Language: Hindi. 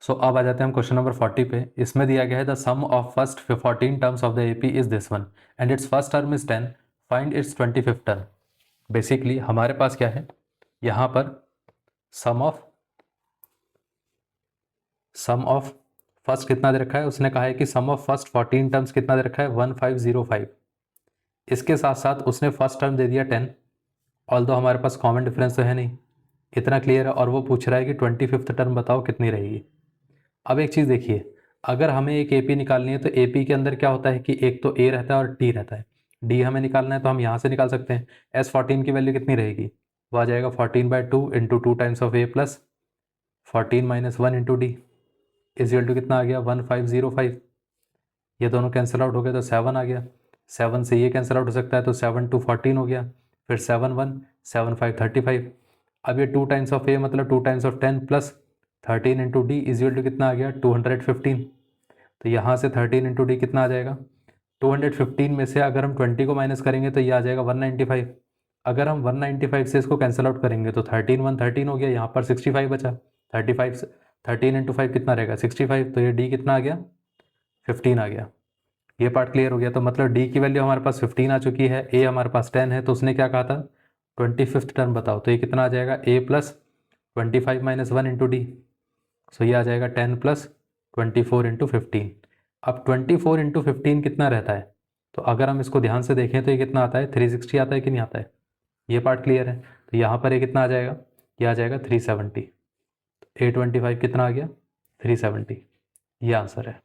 सो अब आ जाते हैं हम क्वेश्चन नंबर 40 पे। इसमें दिया गया है the sum of first 14 terms of the AP is this one and its first term is 10, find its 25th term. Basically हमारे पास क्या है, यहाँ पर सम ऑफ फर्स्ट कितना दे रखा है, उसने कहा है कि सम ऑफ फर्स्ट 14 टर्म्स कितना दे रखा है 1505। इसके साथ साथ उसने फर्स्ट टर्म दे दिया 10, ऑल्दो हमारे पास कॉमन डिफरेंस तो है नहीं, इतना क्लियर है। और वो पूछ रहा है कि 25th टर्म बताओ कितनी रहेगी। अब एक चीज़ देखिए, अगर हमें एक एपी निकालनी है तो एपी के अंदर क्या होता है कि एक तो ए रहता है और टी रहता है। डी हमें निकालना है तो हम यहाँ से निकाल सकते हैं। S14 की वैल्यू कितनी रहेगी, वो आ जाएगा 14/2 into 2 times of a plus 14 minus 1 into D is to कितना आ गया 1505। ये दोनों कैंसिल आउट हो गए तो 7 आ गया, 7 से ये कैंसिल आउट हो सकता है तो 7 2 14 हो गया, फिर 7 1 7 5 35। अब ये 2 टाइम्स ऑफ ए मतलब 2 times of 10 plus 13 into D is to कितना आ गया 215। तो यहाँ से 13 इंटू डी कितना आ जाएगा 215 में से अगर हम 20 को माइनस करेंगे तो ये आ जाएगा 195। अगर हम 195 से इसको कैंसिल आउट करेंगे तो 13 1 13 हो गया, यहाँ पर 65 बचा। 35 से 13 इंटू 5 कितना रहेगा 65, तो ये डी कितना आ गया 15 आ गया। ये पार्ट क्लियर हो गया। तो मतलब डी की वैल्यू हमारे पास 15 आ चुकी है, ए हमारे पास 10 है, तो उसने क्या कहा था 25th टर्म बताओ। तो ये कितना आ जाएगा ए प्लस 25 माइनस 1 इंटू डी, सो ये आ जाएगा 10 प्लस 24 इंटू 15। अब 24 इंटू 15 कितना रहता है, तो अगर हम इसको ध्यान से देखें तो ये कितना आता है 360 आता है कि नहीं आता है, ये पार्ट क्लियर है। तो यहाँ पर ये कितना आ जाएगा, ये आ जाएगा 370। A25 कितना आ गया 370, ये आंसर है।